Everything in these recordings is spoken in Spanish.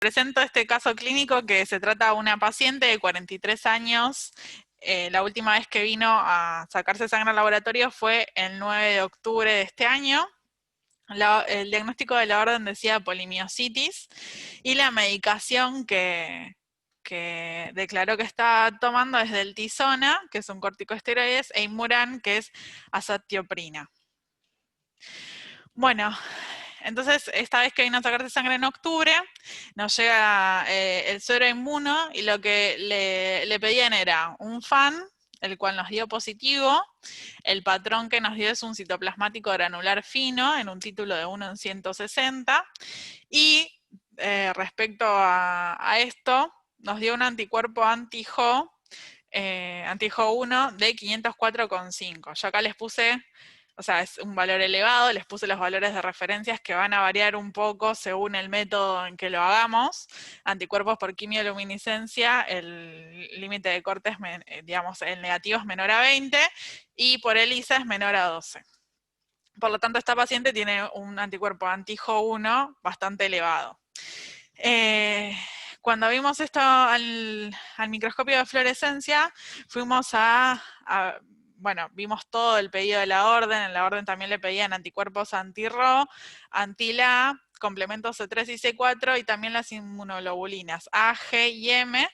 Presento este caso clínico que se trata de una paciente de 43 años. La última vez que vino a sacarse sangre al laboratorio fue el 9 de octubre de este año. El diagnóstico de la orden decía polimiositis y la medicación que declaró que está tomando es deltisona, que es un corticosteroides, e Imuran, que es azatioprina. Bueno, entonces esta vez que vino a sacarse sangre en octubre, nos llega el suero inmuno y lo que le pedían era un FAN, el cual nos dio positivo. El patrón que nos dio es un citoplasmático granular fino en un título de 1 en 160. Y respecto a esto, nos dio un anticuerpo anti-Jo, anti-Jo1 de 504,5. Yo acá les puse, o sea, es un valor elevado, les puse los valores de referencias que van a variar un poco según el método en que lo hagamos. Anticuerpos por quimioluminiscencia, el límite de corte es, digamos, el negativo es menor a 20 y por ELISA es menor a 12. Por lo tanto, esta paciente tiene un anticuerpo anti-Jo1 bastante elevado. Cuando vimos esto al microscopio de fluorescencia, fuimos bueno, vimos todo el pedido de la orden. En la orden también le pedían anticuerpos anti-Ro, anti-La, complementos C3 y C4 y también las inmunoglobulinas A, G y M.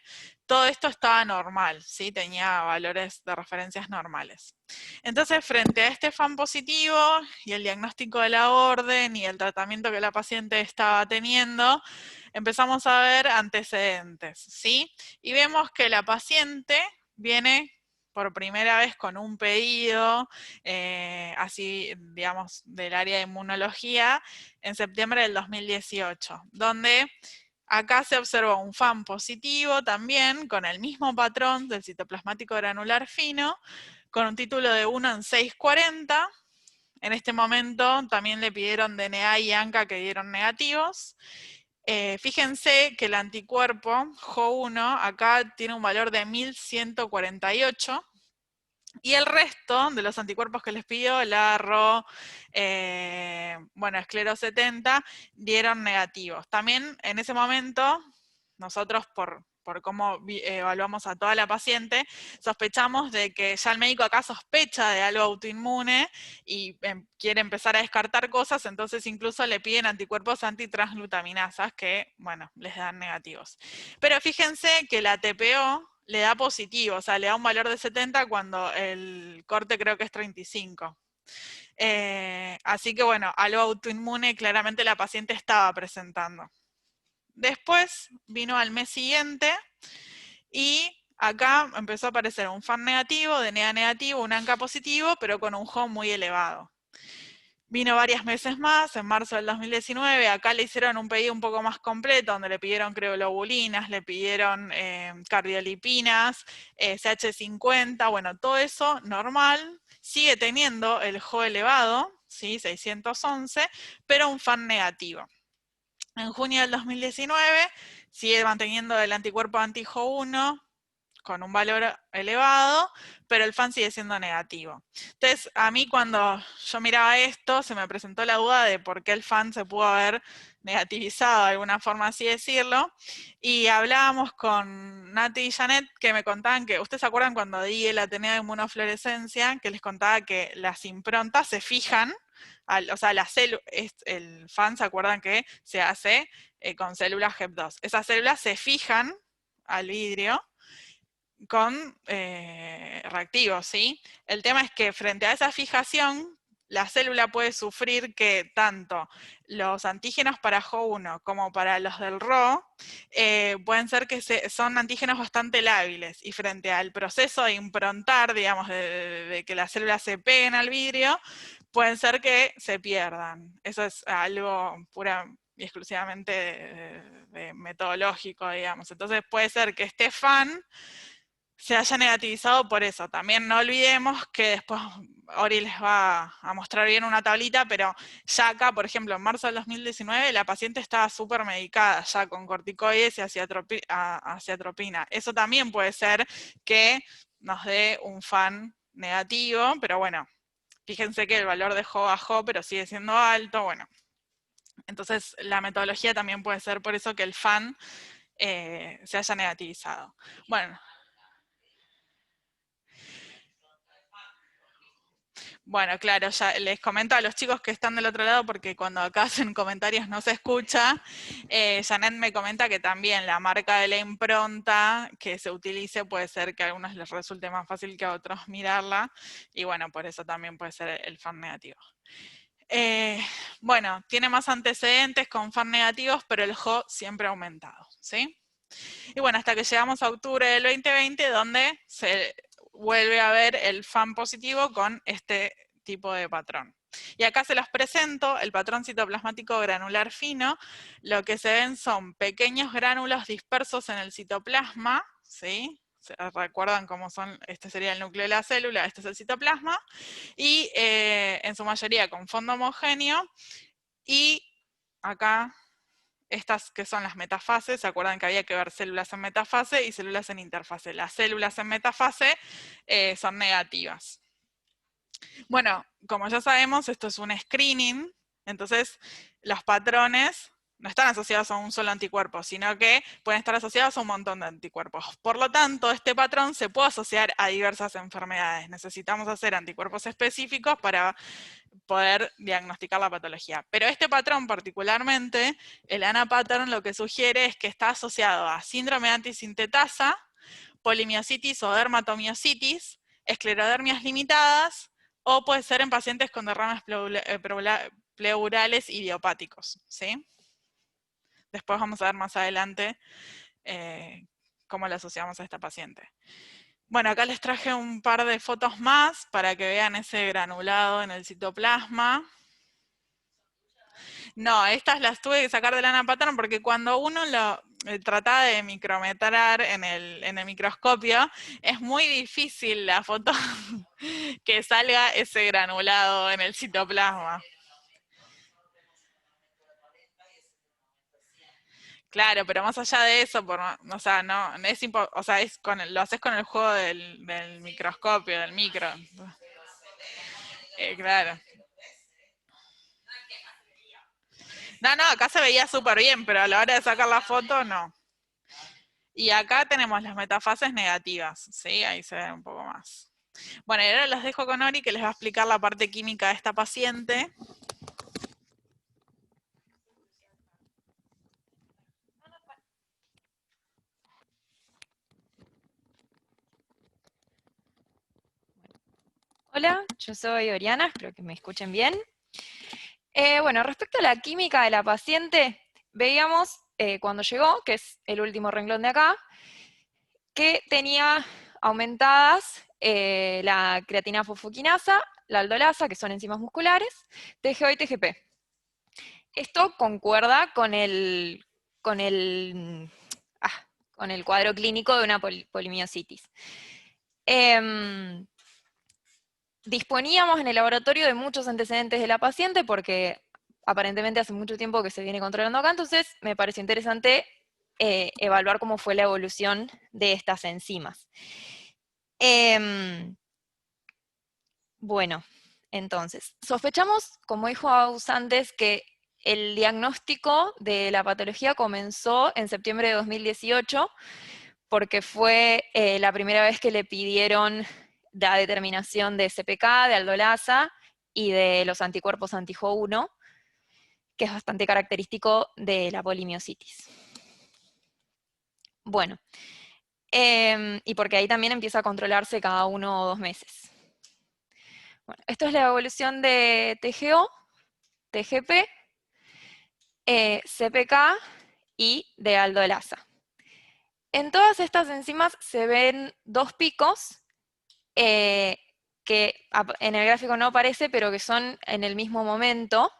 Todo esto estaba normal, ¿sí? Tenía valores de referencias normales. Entonces, frente a este FAN positivo y el diagnóstico de la orden y el tratamiento que la paciente estaba teniendo, empezamos a ver antecedentes, ¿sí? Y vemos que la paciente viene por primera vez con un pedido, así, digamos, del área de inmunología, en septiembre del 2018, donde acá se observó un FAN positivo también, con el mismo patrón del citoplasmático granular fino, con un título de 1 en 640. En este momento también le pidieron DNA y ANCA que dieron negativos. Fíjense que el anticuerpo Jo1 acá tiene un valor de 1148 y el resto de los anticuerpos que les pidió, la Ro, bueno, Esclero 70, dieron negativos. También en ese momento, nosotros por cómo evaluamos a toda la paciente, sospechamos de que ya el médico acá sospecha de algo autoinmune y quiere empezar a descartar cosas, entonces incluso le piden anticuerpos antitransglutaminasas que, bueno, les dan negativos. Pero fíjense que la TPO le da positivo, o sea, le da un valor de 70 cuando el corte creo que es 35. Así que bueno, algo autoinmune claramente la paciente estaba presentando. Después vino al mes siguiente y acá empezó a aparecer un FAN negativo, DNA negativo, un ANCA positivo, pero con un HOM muy elevado. Vino varios meses más, en marzo del 2019, acá le hicieron un pedido un poco más completo, donde le pidieron creoglobulinas, le pidieron cardiolipinas, CH50, bueno, todo eso normal, sigue teniendo el Jo elevado, ¿sí? 611, pero un FAN negativo. En junio del 2019 sigue manteniendo el anticuerpo anti-Jo1 con un valor elevado, pero el FAN sigue siendo negativo. Entonces, a mí cuando yo miraba esto, se me presentó la duda de por qué el FAN se pudo haber negativizado, de alguna forma así decirlo, y hablábamos con Nati y Janet, que me contaban que, ¿ustedes se acuerdan cuando di el Ateneo de Inmunofluorescencia? Que les contaba que las improntas se fijan, o sea, el FAN, ¿se acuerdan que se hace con células HEP2? Esas células se fijan al vidrio con reactivos, ¿sí? El tema es que frente a esa fijación, la célula puede sufrir que tanto los antígenos para Jo1 como para los del Ro pueden ser que son antígenos bastante lábiles y frente al proceso de improntar, digamos, de que las células se peguen al vidrio, pueden ser que se pierdan. Eso es algo pura y exclusivamente de metodológico, digamos. Entonces puede ser que este FAN se haya negativizado por eso. También no olvidemos que después Ori les va a mostrar bien una tablita, pero ya acá, por ejemplo, en marzo del 2019, la paciente estaba súper medicada, ya con corticoides y aciatropina. Eso también puede ser que nos dé un FAN negativo, pero bueno, fíjense que el valor de Jo a Jo, pero sigue siendo alto, bueno. Entonces, la metodología también puede ser por eso que el FAN se haya negativizado. Bueno, claro, ya les comento a los chicos que están del otro lado, porque cuando acá hacen comentarios no se escucha. Janet me comenta que también la marca de la impronta que se utilice puede ser que a algunos les resulte más fácil que a otros mirarla, y bueno, por eso también puede ser el FAN negativo. Bueno, tiene más antecedentes con FAN negativos, pero el HO siempre ha aumentado, ¿sí? Y bueno, hasta que llegamos a octubre del 2020, donde se vuelve a ver el FAN positivo con este tipo de patrón. Y acá se los presento, el patrón citoplasmático granular fino. Lo que se ven son pequeños gránulos dispersos en el citoplasma, ¿sí? ¿Se recuerdan cómo son? Este sería el núcleo de la célula, este es el citoplasma, y en su mayoría con fondo homogéneo, y acá estas que son las metafases. ¿Se acuerdan que había que ver células en metafase y células en interfase? Las células en metafase son negativas. Bueno, como ya sabemos, esto es un screening, entonces los patrones no están asociados a un solo anticuerpo, sino que pueden estar asociados a un montón de anticuerpos. Por lo tanto, este patrón se puede asociar a diversas enfermedades. Necesitamos hacer anticuerpos específicos para poder diagnosticar la patología. Pero este patrón particularmente, el ANA pattern, lo que sugiere es que está asociado a síndrome de antisintetasa, polimiositis o dermatomiositis, esclerodermias limitadas, o puede ser en pacientes con derrames pleurales idiopáticos, ¿sí? Después vamos a ver más adelante cómo lo asociamos a esta paciente. Bueno, acá les traje un par de fotos más para que vean ese granulado en el citoplasma. No, estas las tuve que sacar del ANA pattern porque cuando uno lo trata de micrometrar en el microscopio, es muy difícil la foto que salga ese granulado en el citoplasma. Claro, pero más allá de eso, o sea, no, es o sea, lo haces con el juego del microscopio, del micro. Claro. No, acá se veía súper bien, pero a la hora de sacar la foto, no. Y acá tenemos las metafases negativas, ¿sí? Ahí se ve un poco más. Bueno, y ahora los dejo con Ori, que les va a explicar la parte química de esta paciente. Hola, yo soy Oriana, espero que me escuchen bien. Bueno, respecto a la química de la paciente, veíamos cuando llegó, que es el último renglón de acá, que tenía aumentadas la creatina fosfoquinasa, la aldolasa, que son enzimas musculares, TGO y TGP. Esto concuerda con con el, con el cuadro clínico de una polimiositis. Disponíamos en el laboratorio de muchos antecedentes de la paciente porque aparentemente hace mucho tiempo que se viene controlando acá, entonces me pareció interesante evaluar cómo fue la evolución de estas enzimas. Bueno, entonces, sospechamos, como dijo Aus antes, que el diagnóstico de la patología comenzó en septiembre de 2018, porque fue la primera vez que le pidieron la determinación de CPK, de aldolasa y de los anticuerpos anti-Jo1, que es bastante característico de la polimiositis. Bueno, y porque ahí también empieza a controlarse cada 1 o 2 meses. Bueno, esto es la evolución de TGO, TGP, CPK y de aldolasa. En todas estas enzimas se ven 2 picos que en el gráfico no aparece, pero que son en el mismo momento,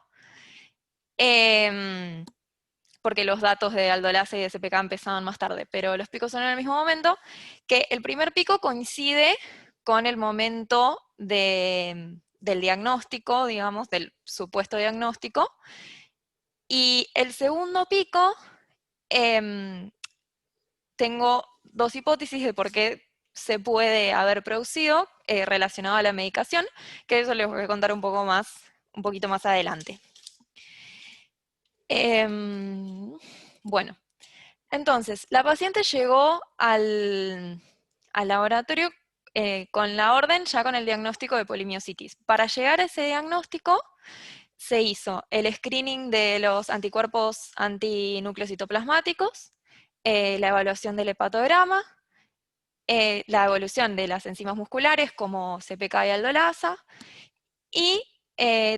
porque los datos de aldolasa y de CPK empezaban más tarde, pero los picos son en el mismo momento, que el primer pico coincide con el momento del diagnóstico, digamos, del supuesto diagnóstico, y el segundo pico, tengo 2 hipótesis de por qué se puede haber producido relacionado a la medicación, que eso les voy a contar un poquito más adelante. Bueno, entonces, la paciente llegó al laboratorio con la orden, ya con el diagnóstico de polimiositis. Para llegar a ese diagnóstico, se hizo el screening de los anticuerpos antinúcleos citoplasmáticos, la evaluación del hepatograma, la evolución de las enzimas musculares como CPK y aldolasa, y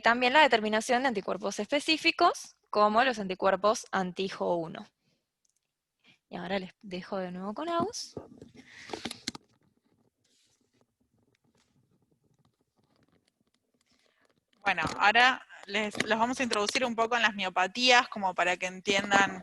también la determinación de anticuerpos específicos como los anticuerpos anti-HO1. Y ahora les dejo de nuevo con Aus. Bueno, ahora los vamos a introducir un poco en las miopatías, como para que entiendan,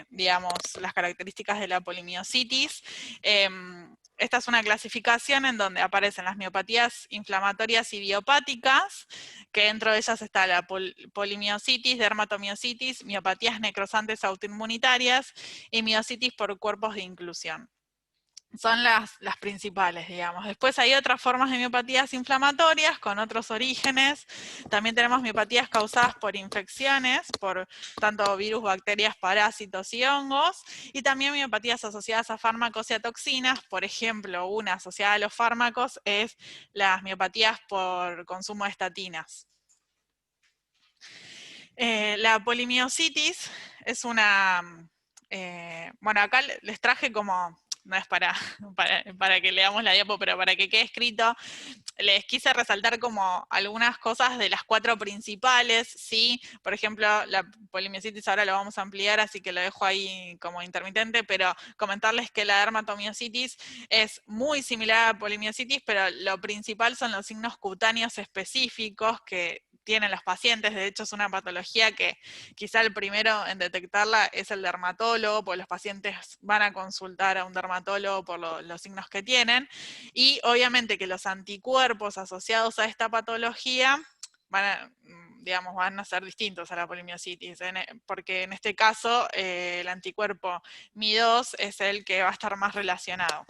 digamos, las características de la polimiositis. Esta es una clasificación en donde aparecen las miopatías inflamatorias idiopáticas, que dentro de ellas está la polimiositis, dermatomiositis, miopatías necrosantes autoinmunitarias y miositis por cuerpos de inclusión. Son las principales, digamos. Después hay otras formas de miopatías inflamatorias con otros orígenes. También tenemos miopatías causadas por infecciones, por tanto virus, bacterias, parásitos y hongos. Y también miopatías asociadas a fármacos y a toxinas. Por ejemplo, una asociada a los fármacos es las miopatías por consumo de estatinas. La polimiositis es una... bueno, acá les traje como... No es para que leamos la diapo, pero para que quede escrito, les quise resaltar como algunas cosas de las 4 principales, ¿sí? Por ejemplo, la polimiositis ahora lo vamos a ampliar, así que lo dejo ahí como intermitente, pero comentarles que la dermatomiositis es muy similar a la polimiositis, pero lo principal son los signos cutáneos específicos que tienen los pacientes. De hecho es una patología que quizá el primero en detectarla es el dermatólogo, porque los pacientes van a consultar a un dermatólogo por los signos que tienen, y obviamente que los anticuerpos asociados a esta patología van a ser distintos a la polimiositis, porque en este caso el anticuerpo Mi2 es el que va a estar más relacionado.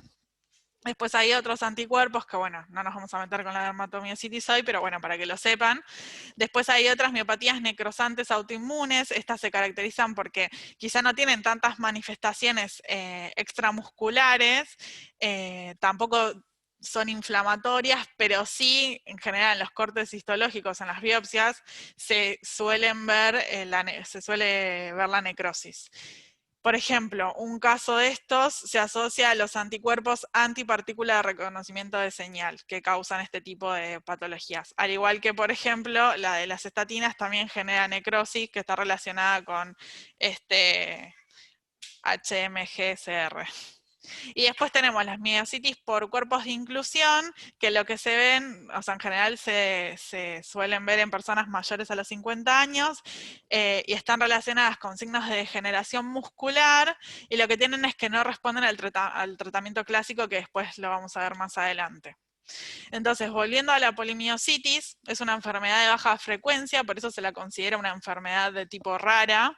Después hay otros anticuerpos que, bueno, no nos vamos a meter con la dermatomiositis hoy, pero bueno, para que lo sepan. Después hay otras miopatías necrosantes autoinmunes. Estas se caracterizan porque quizá no tienen tantas manifestaciones extramusculares, tampoco son inflamatorias, pero sí, en general, en los cortes histológicos, en las biopsias, se suele ver la necrosis. Por ejemplo, un caso de estos se asocia a los anticuerpos antipartícula de reconocimiento de señal que causan este tipo de patologías. Al igual que, por ejemplo, la de las estatinas también genera necrosis que está relacionada con este HMGCR. Y después tenemos las miositis por cuerpos de inclusión, que lo que se ven, o sea, en general se suelen ver en personas mayores a los 50 años, y están relacionadas con signos de degeneración muscular, y lo que tienen es que no responden al tratamiento clásico, que después lo vamos a ver más adelante. Entonces, volviendo a la polimiositis, es una enfermedad de baja frecuencia, por eso se la considera una enfermedad de tipo rara.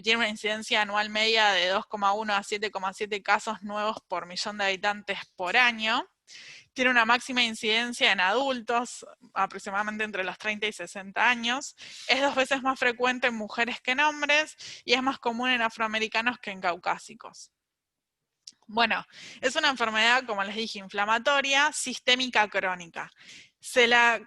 Tiene una incidencia anual media de 2,1 a 7,7 casos nuevos por millón de habitantes por año. Tiene una máxima incidencia en adultos, aproximadamente entre los 30 y 60 años. Es 2 veces más frecuente en mujeres que en hombres y es más común en afroamericanos que en caucásicos. Bueno, es una enfermedad, como les dije, inflamatoria, sistémica crónica. Se la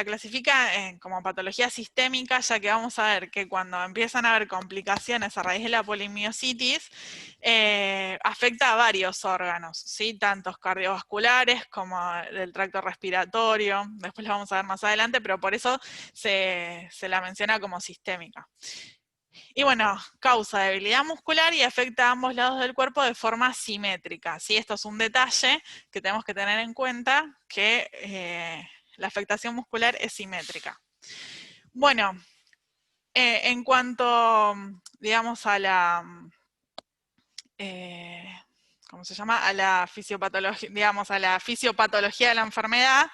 clasifica como patología sistémica, ya que vamos a ver que cuando empiezan a haber complicaciones a raíz de la polimiositis, afecta a varios órganos, ¿sí? Tantos cardiovasculares como del tracto respiratorio, después lo vamos a ver más adelante, pero por eso se la menciona como sistémica. Y bueno, causa debilidad muscular y afecta a ambos lados del cuerpo de forma simétrica, ¿sí? Esto es un detalle que tenemos que tener en cuenta, que la afectación muscular es simétrica. Bueno, en cuanto, digamos, a la... ¿cómo se llama? A la fisiopatología, digamos, a la fisiopatología de la enfermedad,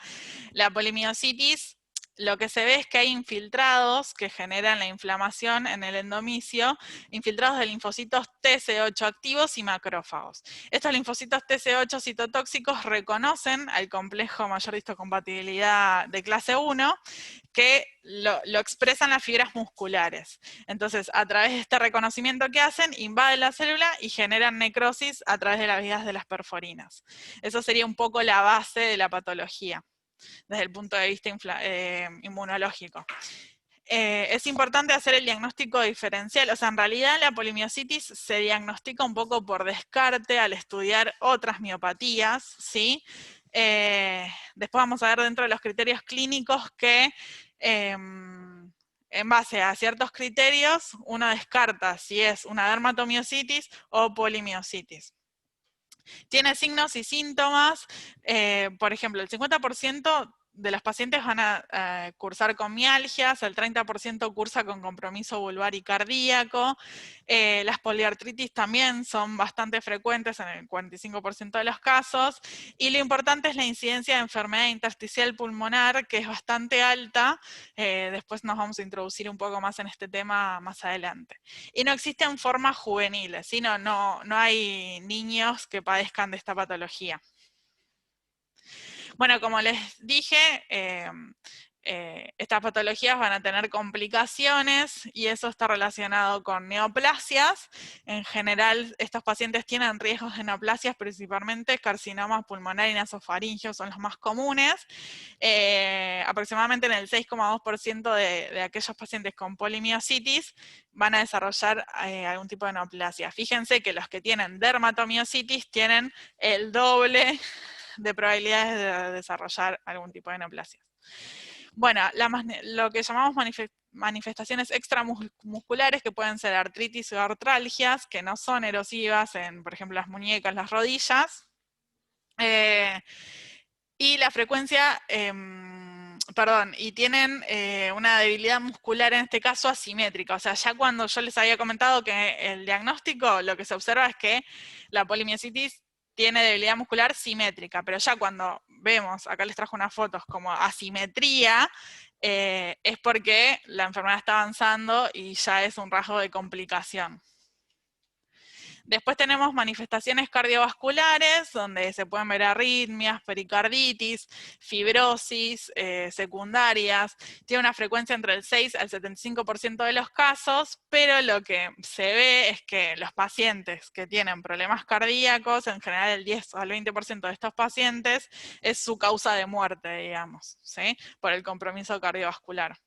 la polimiositis lo que se ve es que hay infiltrados que generan la inflamación en el endomisio, infiltrados de linfocitos TC8 activos y macrófagos. Estos linfocitos TC8 citotóxicos reconocen al complejo mayor de histocompatibilidad de clase 1, que lo expresan las fibras musculares. Entonces, a través de este reconocimiento que hacen, invaden la célula y generan necrosis a través de las vías de las perforinas. Eso sería un poco la base de la patología, desde el punto de vista inmunológico. Es importante hacer el diagnóstico diferencial, o sea, en realidad la polimiositis se diagnostica un poco por descarte al estudiar otras miopatías, ¿sí? Después vamos a ver dentro de los criterios clínicos que en base a ciertos criterios uno descarta si es una dermatomiositis o polimiositis. Tiene signos y síntomas, por ejemplo, el 50% de los pacientes van a cursar con mialgias, el 30% cursa con compromiso vulvar y cardíaco, las poliartritis también son bastante frecuentes en el 45% de los casos, y lo importante es la incidencia de enfermedad intersticial pulmonar, que es bastante alta, después nos vamos a introducir un poco más en este tema más adelante. Y no existen formas juveniles, sino no hay niños que padezcan de esta patología. Bueno, como les dije, estas patologías van a tener complicaciones y eso está relacionado con neoplasias. En general, estos pacientes tienen riesgos de neoplasias, principalmente carcinomas pulmonar y nasofaringeo son los más comunes. Aproximadamente en el 6,2% de aquellos pacientes con polimiositis van a desarrollar algún tipo de neoplasia. Fíjense que los que tienen dermatomiositis tienen el doble de probabilidades de desarrollar algún tipo de neoplasia. Bueno, lo que llamamos manifestaciones extramusculares, que pueden ser artritis o artralgias, que no son erosivas en, por ejemplo, las muñecas, las rodillas. Y la frecuencia, y tienen una debilidad muscular, en este caso asimétrica. O sea, ya cuando yo les había comentado que el diagnóstico, lo que se observa es que la polimiositis tiene debilidad muscular simétrica, pero ya cuando vemos, acá les trajo unas fotos como asimetría, es porque la enfermedad está avanzando y ya es un rasgo de complicación. Después tenemos manifestaciones cardiovasculares, donde se pueden ver arritmias, pericarditis, fibrosis secundarias. Tiene una frecuencia entre el 6 al 75% de los casos, pero lo que se ve es que los pacientes que tienen problemas cardíacos, en general el 10 al 20% de estos pacientes, es su causa de muerte, digamos, ¿sí? Por el compromiso cardiovascular.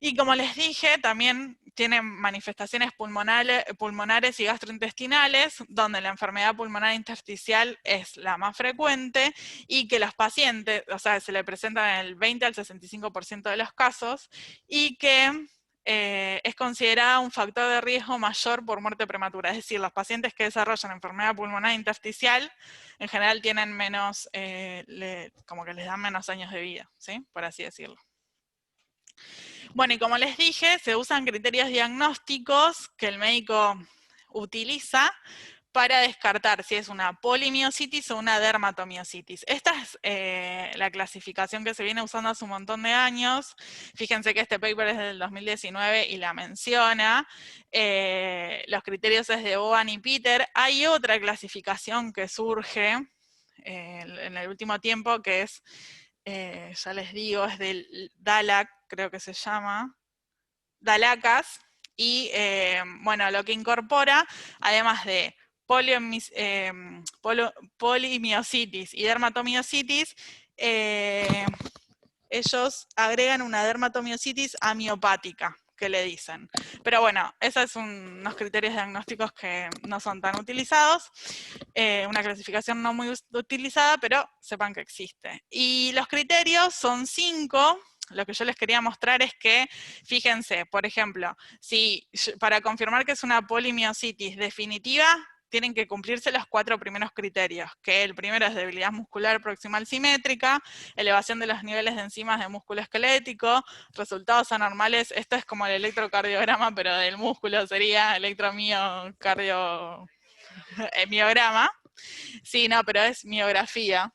Y como les dije, también tienen manifestaciones pulmonares y gastrointestinales, donde la enfermedad pulmonar intersticial es la más frecuente, y que los pacientes, o sea, se le presentan en el 20 al 65% de los casos, y que es considerada un factor de riesgo mayor por muerte prematura. Es decir, los pacientes que desarrollan enfermedad pulmonar intersticial, en general tienen menos, como que les dan menos años de vida, ¿sí? Por así decirlo. Bueno, y como les dije, se usan criterios diagnósticos que el médico utiliza para descartar si es una polimiositis o una dermatomiositis. Esta es la clasificación que se viene usando hace un montón de años. Fíjense que este paper es del 2019 y la menciona. Los criterios es de Bogan y Peter. Hay otra clasificación que surge en el último tiempo, que es, ya les digo, es del DALAC, creo que se llama, DALACAS, y bueno, lo que incorpora, además de polimiositis y dermatomiositis, ellos agregan una dermatomiositis amiopática, que le dicen. Pero bueno, esos son unos criterios diagnósticos que no son tan utilizados, una clasificación no muy utilizada, pero sepan que existe. Y los criterios son 5. Lo que yo les quería mostrar es que, fíjense, por ejemplo, si para confirmar que es una polimiositis definitiva, tienen que cumplirse los 4 primeros criterios, que el primero es debilidad muscular proximal simétrica, elevación de los niveles de enzimas de músculo esquelético, resultados anormales, esto es como el electrocardiograma, pero del músculo sería electromiocardiograma. Sí, no, pero es miografía.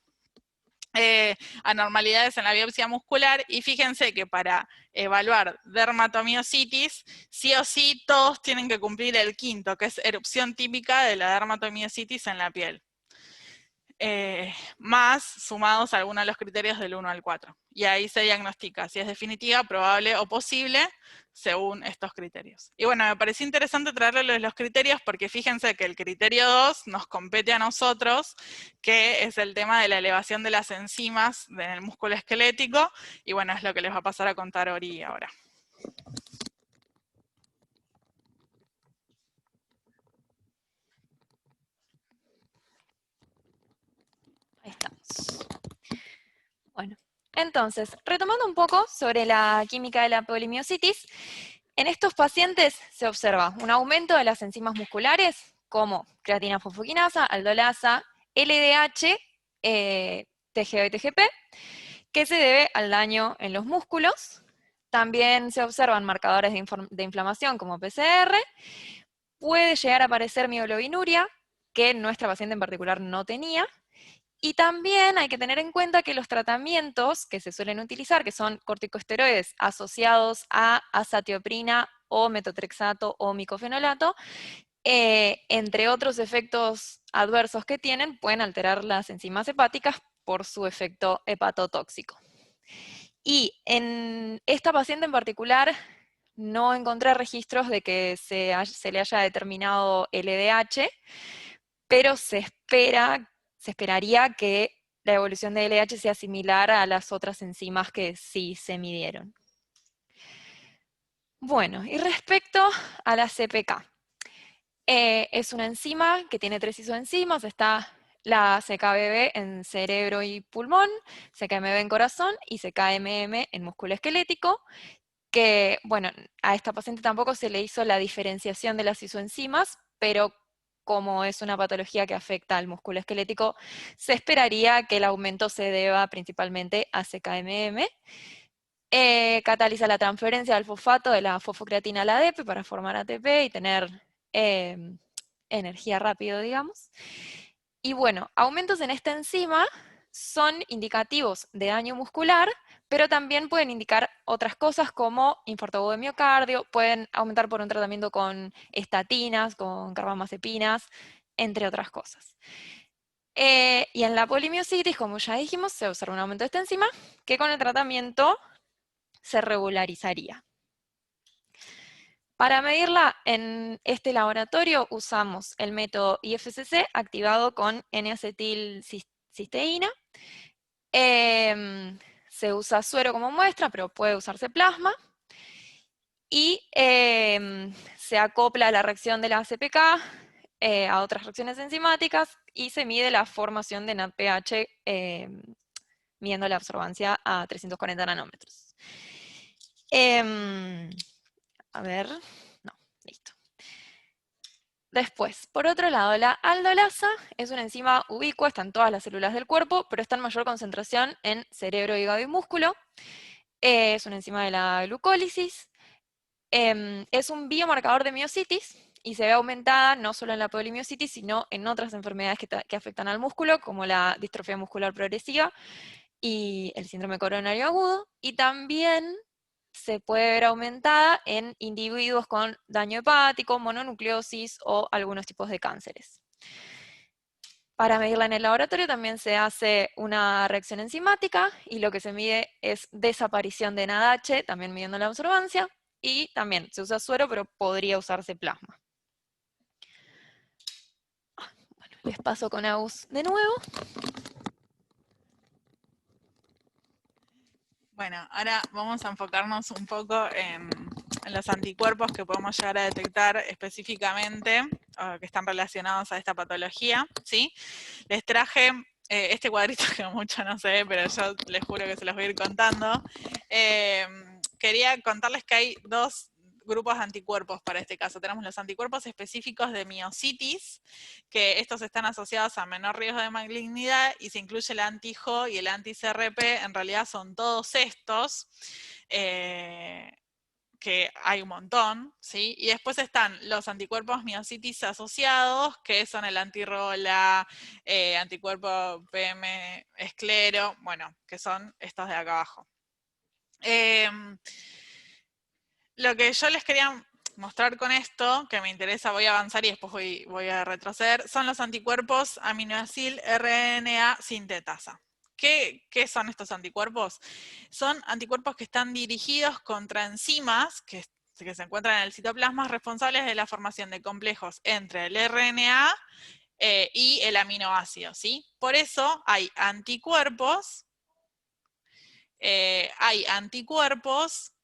anormalidades en la biopsia muscular, y fíjense que para evaluar dermatomiositis, sí o sí todos tienen que cumplir el quinto, que es erupción típica de la dermatomiositis en la piel. Más sumados algunos de los criterios del 1 al 4. Y ahí se diagnostica si es definitiva, probable o posible, según estos criterios. Y bueno, me pareció interesante traerles los criterios porque fíjense que el criterio 2 nos compete a nosotros, que es el tema de la elevación de las enzimas en el músculo esquelético, y bueno, es lo que les va a pasar a contar Ori ahora. Ahí estamos. Bueno, entonces, retomando un poco sobre la química de la polimiositis, en estos pacientes se observa un aumento de las enzimas musculares como creatina fosfoquinasa, aldolasa, LDH, TGO y TGP, que se debe al daño en los músculos. También se observan marcadores de inflamación como PCR. Puede llegar a aparecer mioglobinuria, que nuestra paciente en particular no tenía. Y también hay que tener en cuenta que los tratamientos que se suelen utilizar, que son corticosteroides asociados a azatioprina o metotrexato o micofenolato, entre otros efectos adversos que tienen, pueden alterar las enzimas hepáticas por su efecto hepatotóxico. Y en esta paciente en particular no encontré registros de que se le haya determinado LDH, pero se esperaría que la evolución de LDH sea similar a las otras enzimas que sí se midieron. Bueno, y respecto a la CPK, es una enzima que tiene 3 isoenzimas, está la CKBB en cerebro y pulmón, CKMB en corazón y CKMM en músculo esquelético, que, bueno, a esta paciente tampoco se le hizo la diferenciación de las isoenzimas, pero como es una patología que afecta al músculo esquelético, se esperaría que el aumento se deba principalmente a CKMM. Cataliza la transferencia del fosfato de la fosfocreatina a la ADP para formar ATP y tener energía rápido, digamos. Y bueno, aumentos en esta enzima son indicativos de daño muscular, pero también pueden indicar otras cosas como infarto agudo de miocardio, pueden aumentar por un tratamiento con estatinas, con carbamazepinas, entre otras cosas. Y en la polimiositis, como ya dijimos, se observa un aumento de esta enzima que con el tratamiento se regularizaría. Para medirla en este laboratorio usamos el método IFCC activado con N-acetilcisteína. Se usa suero como muestra, pero puede usarse plasma. Y se acopla la reacción de la CPK a otras reacciones enzimáticas y se mide la formación de NADPH midiendo la absorbancia a 340 nanómetros. A ver, no, listo. Después, por otro lado, la aldolasa es una enzima ubicua, está en todas las células del cuerpo, pero está en mayor concentración en cerebro, hígado y músculo. Es una enzima de la glucólisis. Es un biomarcador de miositis y se ve aumentada no solo en la polimiositis, sino en otras enfermedades que afectan al músculo, como la distrofia muscular progresiva y el síndrome coronario agudo, y también se puede ver aumentada en individuos con daño hepático, mononucleosis o algunos tipos de cánceres. Para medirla en el laboratorio también se hace una reacción enzimática y lo que se mide es desaparición de NADH, también midiendo la absorbancia, y también se usa suero, pero podría usarse plasma. Bueno, les paso con Agus de nuevo. Bueno, ahora vamos a enfocarnos un poco en los anticuerpos que podemos llegar a detectar específicamente, que están relacionados a esta patología, ¿sí? Les traje este cuadrito que mucho no se ve, pero yo les juro que se los voy a ir contando. Quería contarles que hay dos grupos de anticuerpos para este caso. Tenemos los anticuerpos específicos de miositis, que estos están asociados a menor riesgo de malignidad, y se incluye el anti-Jo y el anti-CRP, en realidad son todos estos. que hay un montón, ¿sí? Y después están los anticuerpos miocitis asociados, que son el antirrola, anticuerpo PM esclero, bueno, que son estos de acá abajo. Lo que yo les quería mostrar con esto, que me interesa, voy a avanzar y después voy a retroceder, son los anticuerpos aminoacil RNA sintetasa. ¿Qué son estos anticuerpos? Son anticuerpos que están dirigidos contra enzimas que se encuentran en el citoplasma responsables de la formación de complejos entre el RNA y el aminoácido, ¿sí? Por eso hay anticuerpos,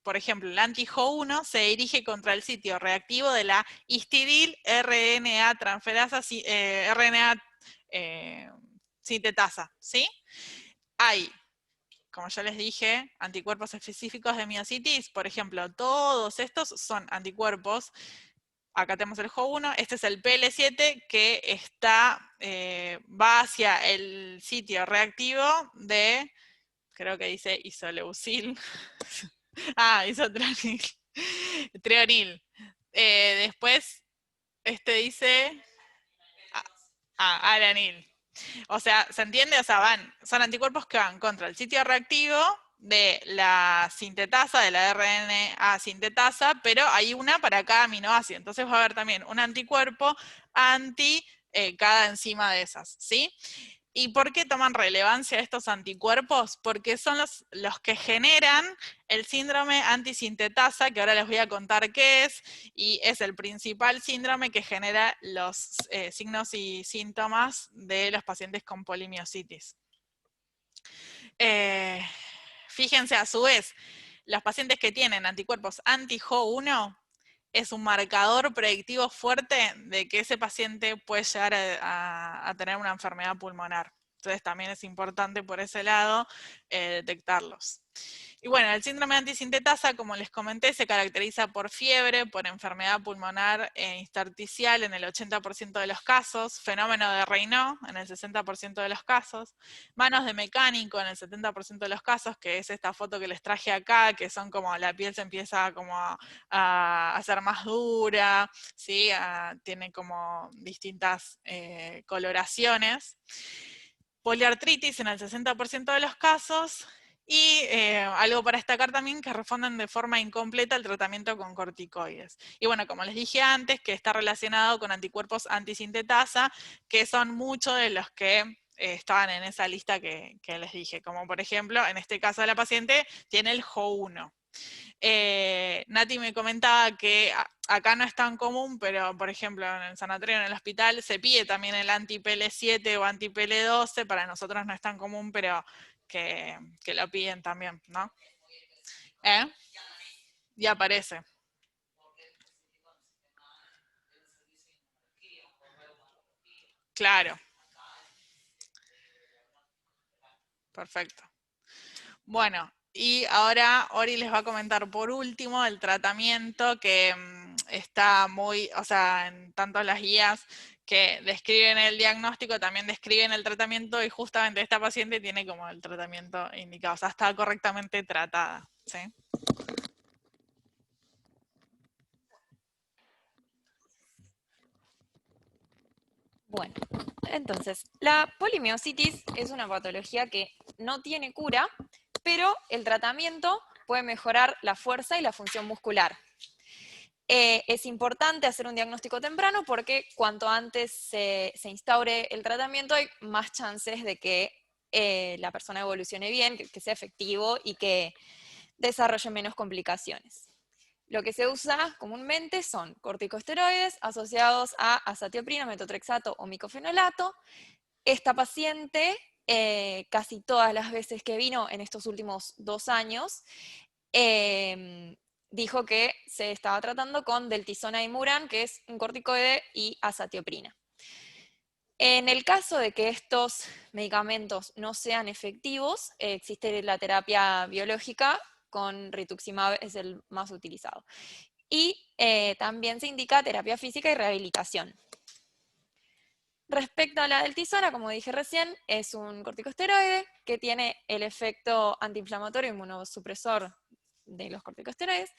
por ejemplo, el anti-HO1 se dirige contra el sitio reactivo de la histidil RNA transferasa, RNA sintetasa, ¿sí? Hay, como ya les dije, anticuerpos específicos de miocitis, por ejemplo, todos estos son anticuerpos. Acá tenemos el HO1, este es el PL7 que va hacia el sitio reactivo de, creo que dice isoleucil, isotronil, treonil. Después, este dice alanil. O sea, ¿se entiende? O sea, son anticuerpos que van contra el sitio reactivo de la sintetasa, de la RNA sintetasa, pero hay una para cada aminoácido. Entonces va a haber también un anticuerpo anti cada enzima de esas, ¿sí? ¿Y por qué toman relevancia estos anticuerpos? Porque son los que generan el síndrome antisintetasa, que ahora les voy a contar qué es, y es el principal síndrome que genera los signos y síntomas de los pacientes con polimiositis. Fíjense a su vez, los pacientes que tienen anticuerpos anti-HO1 es un marcador predictivo fuerte de que ese paciente puede llegar a tener una enfermedad pulmonar. Entonces también es importante por ese lado detectarlos. Y bueno, el síndrome antisintetasa, como les comenté, se caracteriza por fiebre, por enfermedad pulmonar intersticial en el 80% de los casos, fenómeno de Raynaud en el 60% de los casos, manos de mecánico en el 70% de los casos, que es esta foto que les traje acá, que son como la piel se empieza como a hacer más dura, ¿sí? Tiene como distintas coloraciones. Poliartritis en el 60% de los casos, y algo para destacar también, que responden de forma incompleta al tratamiento con corticoides. Y bueno, como les dije antes, que está relacionado con anticuerpos antisintetasa, que son muchos de los que estaban en esa lista que les dije, como por ejemplo, en este caso de la paciente, tiene el HO1. Nati me comentaba que acá no es tan común, pero por ejemplo en el sanatorio, en el hospital, se pide también el anti-PL7 o anti-PL12, para nosotros no es tan común, pero que lo piden también, ¿no? Y aparece. Claro. Perfecto. Bueno, y ahora Ori les va a comentar por último el tratamiento que está muy, o sea, en tanto las guías que describen el diagnóstico, también describen el tratamiento, y justamente esta paciente tiene como el tratamiento indicado, o sea, está correctamente tratada, ¿sí? Bueno, entonces, la polimiositis es una patología que no tiene cura, pero el tratamiento puede mejorar la fuerza y la función muscular. Es importante hacer un diagnóstico temprano porque cuanto antes se instaure el tratamiento hay más chances de que la persona evolucione bien, que sea efectivo y que desarrolle menos complicaciones. Lo que se usa comúnmente son corticosteroides asociados a azatioprina, metotrexato o micofenolato. Esta paciente, casi todas las veces que vino en estos últimos 2 años, dijo que se estaba tratando con deltisona y Muran, que es un corticoide, y azatioprina. En el caso de que estos medicamentos no sean efectivos, existe la terapia biológica con rituximab, es el más utilizado. Y también se indica terapia física y rehabilitación. Respecto a la deltisona, como dije recién, es un corticosteroide que tiene el efecto antiinflamatorio inmunosupresor de los corticosteroides,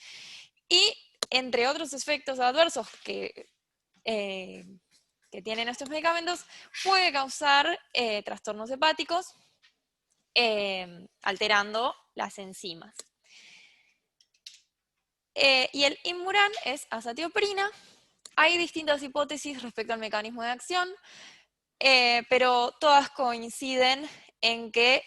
Y entre otros efectos adversos que tienen estos medicamentos, puede causar trastornos hepáticos, alterando las enzimas. Y el Imuran es azatioprina. Hay distintas hipótesis respecto al mecanismo de acción, pero todas coinciden en que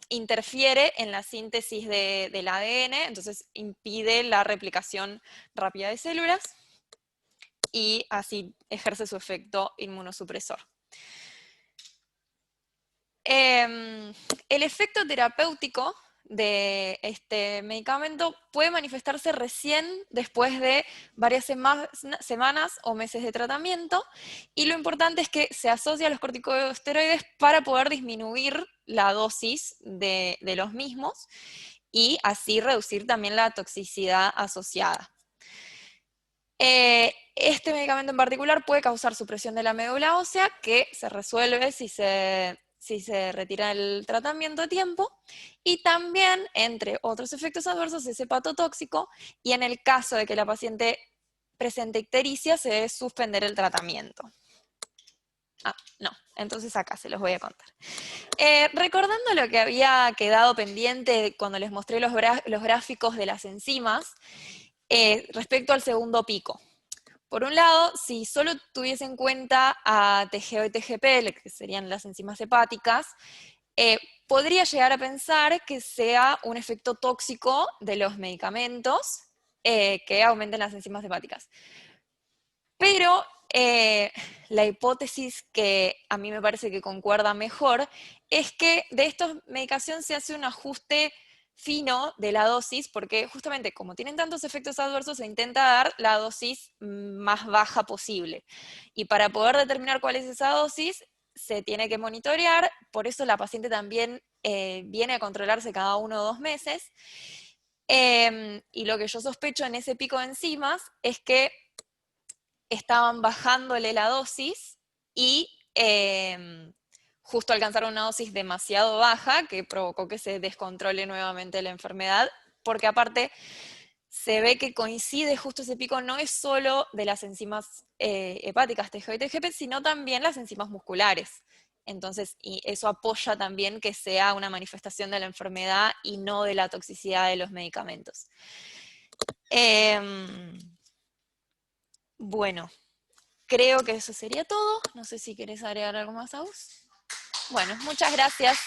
interfiere en la síntesis del ADN, entonces impide la replicación rápida de células y así ejerce su efecto inmunosupresor. El efecto terapéutico de este medicamento puede manifestarse recién después de varias semanas o meses de tratamiento, y lo importante es que se asocia a los corticosteroides para poder disminuir la dosis de los mismos y así reducir también la toxicidad asociada. Este medicamento en particular puede causar supresión de la médula ósea, que se resuelve si se retira el tratamiento a tiempo, y también, entre otros efectos adversos, es hepatotóxico, y en el caso de que la paciente presente ictericia, se debe suspender el tratamiento. No, entonces acá se los voy a contar. Recordando lo que había quedado pendiente cuando les mostré los gráficos de las enzimas, respecto al segundo pico. Por un lado, si solo tuviese en cuenta a TGO y TGP, que serían las enzimas hepáticas, podría llegar a pensar que sea un efecto tóxico de los medicamentos que aumenten las enzimas hepáticas. Pero la hipótesis que a mí me parece que concuerda mejor es que de esta medicación se hace un ajuste fino de la dosis, porque justamente como tienen tantos efectos adversos, se intenta dar la dosis más baja posible. Y para poder determinar cuál es esa dosis, se tiene que monitorear, por eso la paciente también viene a controlarse cada 1 o 2 meses. Y lo que yo sospecho en ese pico de enzimas es que estaban bajándole la dosis y justo alcanzaron una dosis demasiado baja que provocó que se descontrole nuevamente la enfermedad, porque aparte se ve que coincide justo ese pico, no es solo de las enzimas hepáticas TGO y TGP, sino también las enzimas musculares. Entonces, y eso apoya también que sea una manifestación de la enfermedad y no de la toxicidad de los medicamentos. Bueno, creo que eso sería todo. No sé si querés agregar algo más, Aus. Bueno, muchas gracias.